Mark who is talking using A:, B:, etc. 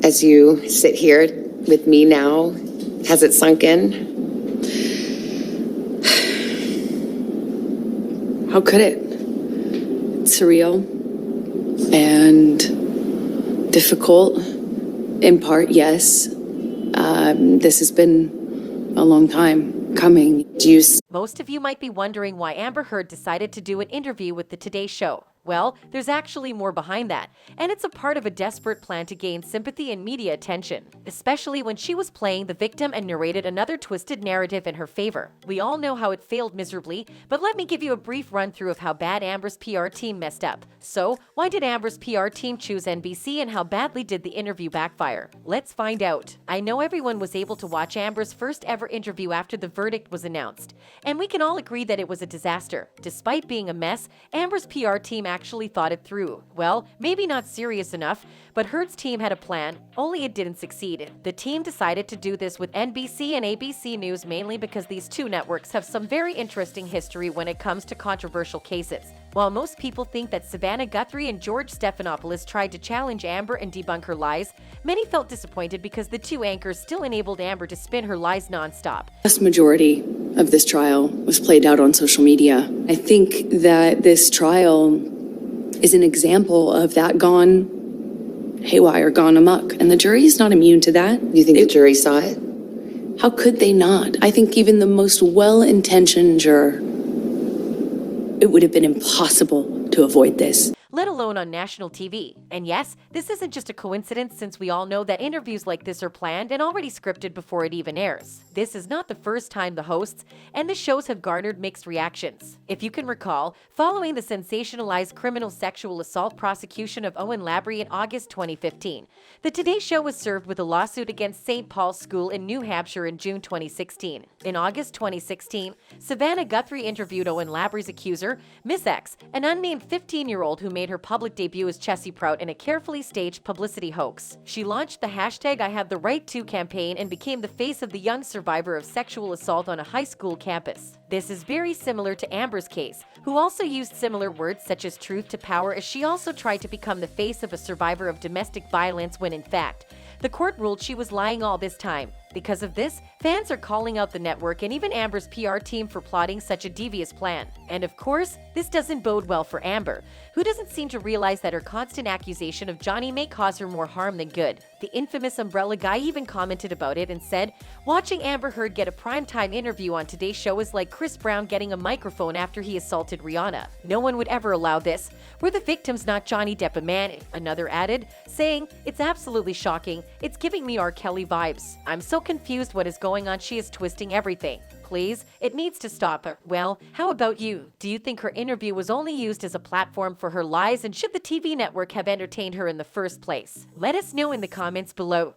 A: as you sit here with me now, has it sunk in?
B: How could it? It's surreal and difficult, in part, yes. This has been a long time coming.
C: Most of you might be wondering why Amber Heard decided to do an interview with the Today Show. Well, there's actually more behind that, and it's a part of a desperate plan to gain sympathy and media attention, especially when she was playing the victim and narrated another twisted narrative in her favor. We all know how it failed miserably, but let me give you a brief run-through of how bad Amber's PR team messed up. So, why did Amber's PR team choose NBC, and how badly did the interview backfire? Let's find out. I know everyone was able to watch Amber's first ever interview after the verdict was announced, and we can all agree that it was a disaster. Despite being a mess, Amber's PR team actually thought it through. Well, maybe not serious enough, but Heard's team had a plan, only it didn't succeed. The team decided to do this with NBC and ABC News mainly because these two networks have some very interesting history when it comes to controversial cases. While most people think that Savannah Guthrie and George Stephanopoulos tried to challenge Amber and debunk her lies, many felt disappointed because the two anchors still enabled Amber to spin her lies nonstop.
B: The vast majority of this trial was played out on social media. I think that this trial is an example of that gone haywire, gone amok, and the jury is not immune to that.
A: You think the jury saw it?
B: How could they not? I think even the most well-intentioned juror, it would have been impossible to avoid this,
C: let alone on national TV. And yes, this isn't just a coincidence, since we all know that interviews like this are planned and already scripted before it even airs. This is not the first time the hosts and the shows have garnered mixed reactions. If you can recall, following the sensationalized criminal sexual assault prosecution of Owen Labrie in August 2015, the Today Show was served with a lawsuit against St. Paul's School in New Hampshire in June 2016. In August 2016, Savannah Guthrie interviewed Owen Labrie's accuser, Miss X, an unnamed 15-year-old who made her public debut as Chessie Prout in a carefully staged publicity hoax. She launched the hashtag I Have the Right To campaign and became the face of the young survivor of sexual assault on a high school campus. This is very similar to Amber's case, who also used similar words such as truth to power, as she also tried to become the face of a survivor of domestic violence when in fact, the court ruled she was lying all this time. Because of this, fans are calling out the network and even Amber's PR team for plotting such a devious plan. And of course, this doesn't bode well for Amber, who doesn't seem to realize that her constant accusation of Johnny may cause her more harm than good. The infamous umbrella guy even commented about it and said, "Watching Amber Heard get a primetime interview on Today's Show is like Chris Brown getting a microphone after he assaulted Rihanna. No one would ever allow this. We're the victims, not Johnny Depp, a man," another added, saying, "It's absolutely shocking. It's giving me R. Kelly vibes. I'm so confused what is going on. She is twisting everything. Please, it needs to stop her." Well, how about you? Do you think her interview was only used as a platform for her lies, and should the TV network have entertained her in the first place? Let us know in the comments below.